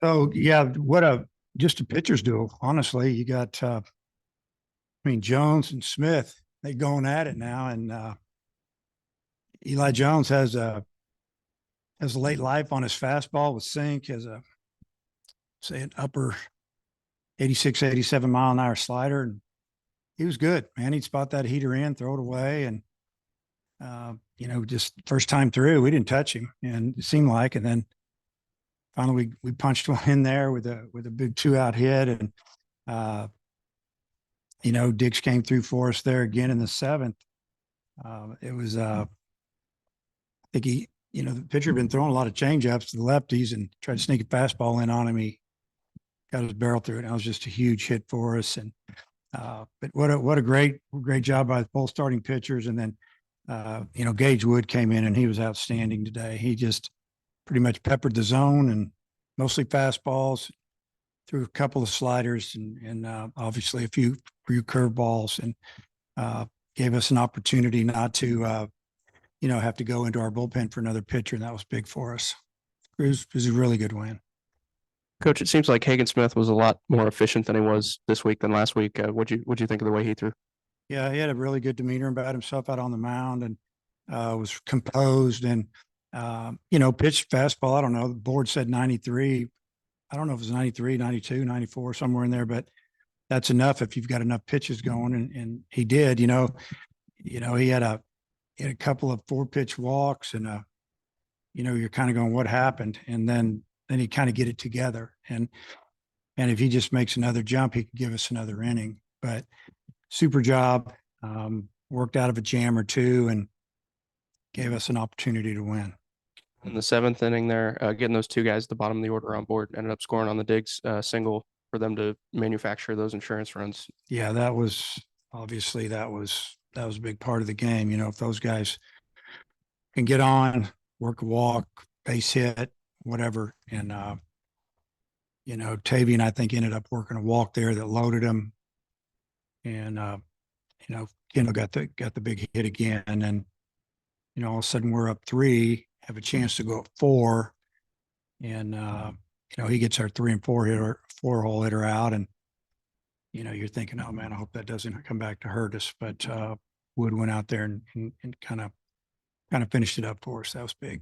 So yeah, just a pitcher's duel. Honestly, you got Jones and Smith, they going at it now, and Eli Jones has a late life on his fastball with sink, has a say an upper 86, 87 mile an hour slider, and he was good, man. He'd spot that heater in, throw it away, and just first time through, we didn't touch him, and it seemed like, and then finally we punched one in there with a big 2-out hit, and Diggs came through for us there again in the 7th. It was I think the pitcher had been throwing a lot of changeups to the lefties and tried to sneak a fastball in on him. He got his barrel through it. And that was just a huge hit for us. And but what a great job by both starting pitchers. And then Gage Wood came in and he was outstanding today. He just pretty much peppered the zone and mostly fastballs, threw a couple of sliders and obviously a few curveballs, and gave us an opportunity not to have to go into our bullpen for another pitcher, and that was big for us. It was a really good win. Coach, it seems like Hagan Smith was a lot more efficient than he was this week than last week. What'd you think of the way he threw? Yeah, he had a really good demeanor about himself out on the mound, and was composed and pitched fastball. I don't know. The board said 93. I don't know if it was 93, 92, 94, somewhere in there, but that's enough if you've got enough pitches going, and he did. He had a couple of 4-pitch walks, and you're kind of going, what happened? And then he kind of get it together. And if he just makes another jump, he could give us another inning. But super job, worked out of a jam or two and gave us an opportunity to win. In the 7th inning there, getting those 2 guys at the bottom of the order on board, ended up scoring on the Diggs single for them to manufacture those insurance runs. Yeah, that was a big part of the game. If those guys can get on, work a walk, base hit, whatever. And, Tavian, I think, ended up working a walk there that loaded him. And, Kendall got the big hit again. And, all of a sudden we're up 3, have a chance to go up 4. And, he gets our 3 and 4-hole hitter out. And, you're thinking, oh man, I hope that doesn't come back to hurt us. But Wood went out there and kind of finished it up for us. That was big.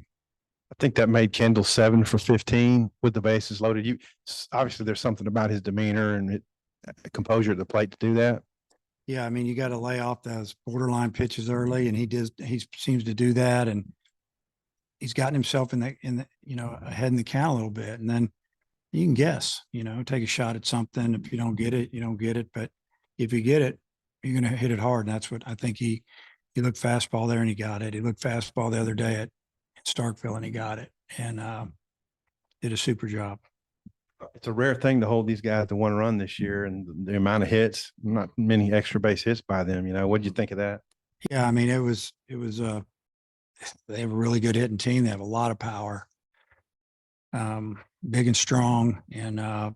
I think that made Kendall 7 for 15 with the bases loaded. Obviously there's something about his demeanor and composure at the plate to do that. Yeah, I mean, you got to lay off those borderline pitches early, and he seems to do that, and he's gotten himself in the ahead in the count a little bit, and then you can guess, take a shot at something. If you don't get it, you don't get it, but if you get it, you're going to hit it hard. And that's what I think he looked fastball there and he got it. He looked fastball the other day at Starkville and he got it, and did a super job. It's a rare thing to hold these guys to 1 run this year, and the amount of hits, not many extra base hits by them. What'd you think of that? Yeah, I mean, it was they have a really good hitting team. They have a lot of power, big and strong, and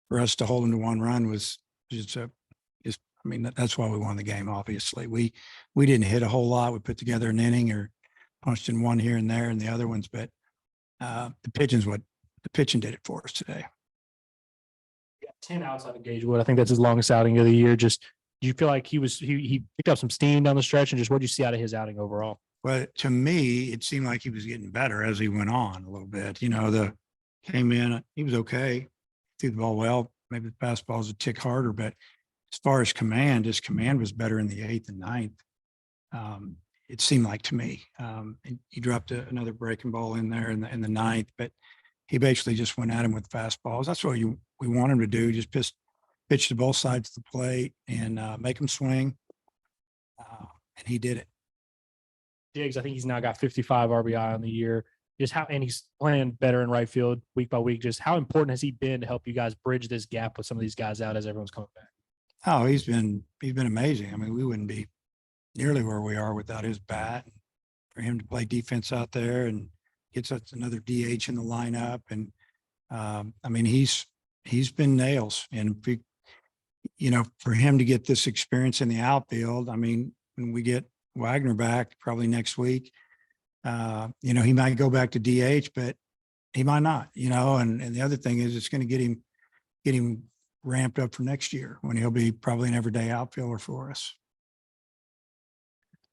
for us to hold them to 1 run was that's why we won the game. Obviously, we didn't hit a whole lot. We put together an inning or punched in one here and there and the other ones, but the pitching did it for us today. Got 10 outs out of Gage Wood. I think that's his longest outing of the year. Just, do you feel like he picked up some steam down the stretch, and just what did you see out of his outing overall? Well, to me, it seemed like he was getting better as he went on a little bit. Came in, he was okay, threw the ball well. Maybe the fastball was a tick harder, but as far as his command was better in the 8th and 9th. It seemed like to me, and he dropped another breaking ball in there in the 9th, but he basically just went at him with fastballs. That's what we want him to do. Just pitch to both sides of the plate and make him swing. And he did it. Diggs, I think he's now got 55 RBI on the year. And he's playing better in right field week by week. Just how important has he been to help you guys bridge this gap with some of these guys out as everyone's coming back? Oh, he's been amazing. I mean, we wouldn't be nearly where we are without his bat. For him to play defense out there and gets us another DH in the lineup, and he's been nails. And for him to get this experience in the outfield, I mean, when we get Wagner back probably next week, You know, he might go back to DH, but he might not, you know, and the other thing is it's going to get him ramped up for next year when he'll be probably an everyday outfielder for us.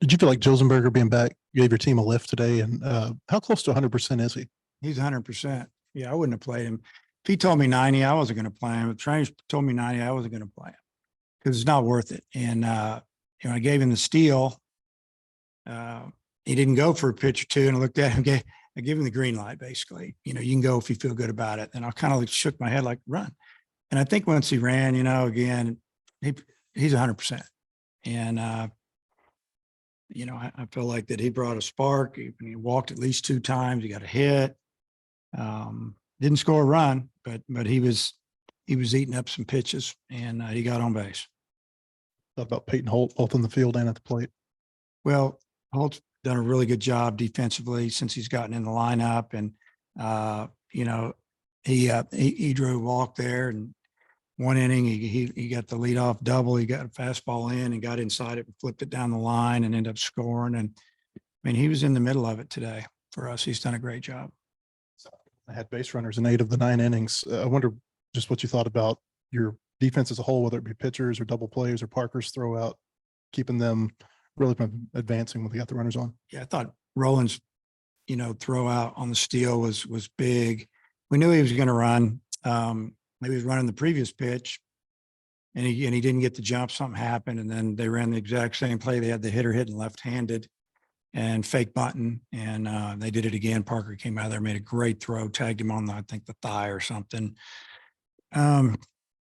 Did you feel like Josenberger being back gave your team a lift today? And how close to 100% is he? He's 100%. Yeah, I wouldn't have played him. If he told me 90, I wasn't going to play him. If trainers told me 90, I wasn't going to play him because it's not worth it. And, you know, I gave him the steal. He didn't go for a pitch or two, and I looked at him, I gave him the green light, basically. You know, you can go if you feel good about it. And I kind of like shook my head like, run. And I think once he ran, you know, again, he's 100%. And, you know, I feel like that he brought a spark. He walked at least 2 times. He got a hit. Didn't score a run, but he was eating up some pitches, and he got on base. Thought about Peyton Holt, both on the field and at the plate. Well, Holt's done a really good job defensively since he's gotten in the lineup, and you know, he drew a walk there, and 1 inning he got the leadoff double. He got a fastball in and got inside it and flipped it down the line and ended up scoring. And I mean, he was in the middle of it today for us. He's done a great job. I had base runners in 8 of the 9 innings. I wonder just what you thought about your defense as a whole, whether it be pitchers or double plays or Parker's throw out, keeping them really from advancing when they got the runners on. Yeah, I thought Roland's, you know, throw out on the steal was big. We knew he was going to run. Maybe he was running the previous pitch, and he didn't get the jump. Something happened, and then they ran the exact same play. They had the hitter hitting left-handed and fake bunting, and they did it again. Parker came out there, made a great throw, tagged him on I think the thigh or something.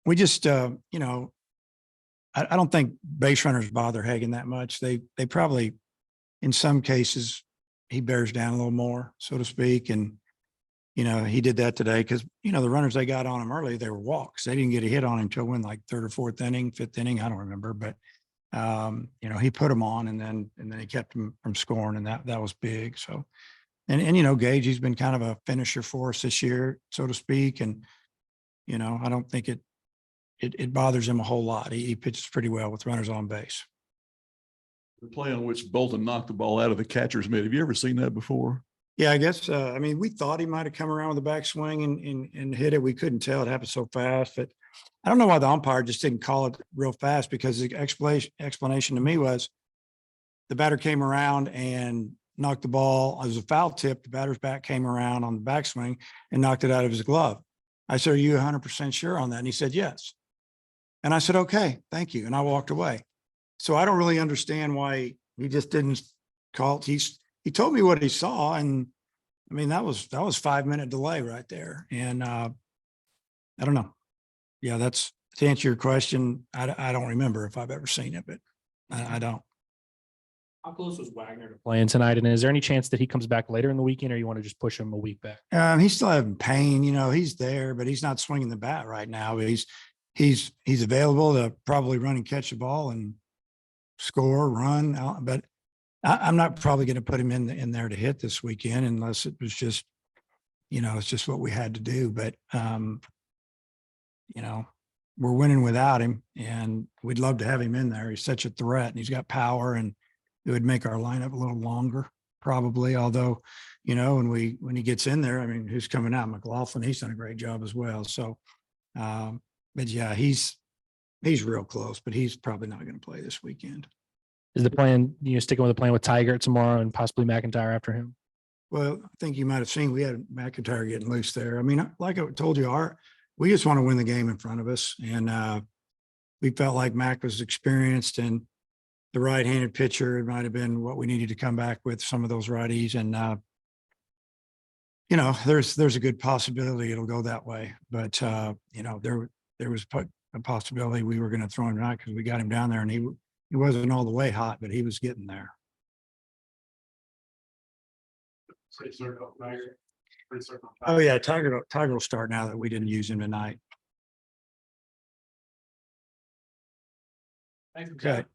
We just, you know, I don't think base runners bother Hagan that much. They probably, in some cases, he bears down a little more, so to speak. And, you know, he did that today because, you know, the runners they got on him early, they were walks. They didn't get a hit on him until when, like 3rd or 4th inning, 5th inning, I don't remember. But, you know, he put him on, and then he kept him from scoring, and that was big. So, and, you know, Gage, he's been kind of a finisher for us this year, so to speak. And, you know, I don't think it bothers him a whole lot. He pitches pretty well with runners on base. The play on which Bolton knocked the ball out of the catcher's mitt. Have you ever seen that before? Yeah, I guess, I mean, we thought he might have come around with a backswing and hit it. We couldn't tell. It happened so fast. But I don't know why the umpire just didn't call it real fast, because the explanation to me was the batter came around and knocked the ball. It was a foul tip. The batter's back came around on the backswing and knocked it out of his glove. I said, "Are you 100% sure on that?" And he said, "Yes." And I said, "Okay, thank you." And I walked away. So I don't really understand why he just didn't call it. He told me what he saw. And I mean, that was 5-minute delay right there. And I don't know. Yeah, that's to answer your question. I don't remember if I've ever seen it, but I don't. How close was Wagner to playing tonight? And is there any chance that he comes back later in the weekend, or you want to just push him a week back? He's still having pain, you know, he's there, but he's not swinging the bat right now. But he's available to probably run and catch the ball and score, run out. But I'm not probably going to put him in there to hit this weekend unless it was just, you know, it's just what we had to do. But, you know, we're winning without him, and we'd love to have him in there. He's such a threat, and he's got power, and it would make our lineup a little longer probably. Although, you know, when he gets in there, I mean, who's coming out? McLaughlin, he's done a great job as well. So, but yeah, he's real close, but he's probably not going to play this weekend. Is the plan, you know, sticking with the plan with Tiger tomorrow and possibly McIntyre after him? Well, I think you might have seen we had McIntyre getting loose there. I mean, like I told you, we just want to win the game in front of us. And we felt like Mac was experienced, and the right-handed pitcher, it might have been what we needed to come back with, some of those righties. And, you know, there's a good possibility it'll go that way. But, you know, there was a possibility we were going to throw him tonight because we got him down there, and he wasn't all the way hot, but he was getting there. Oh yeah, Tiger will start now that we didn't use him tonight. Okay.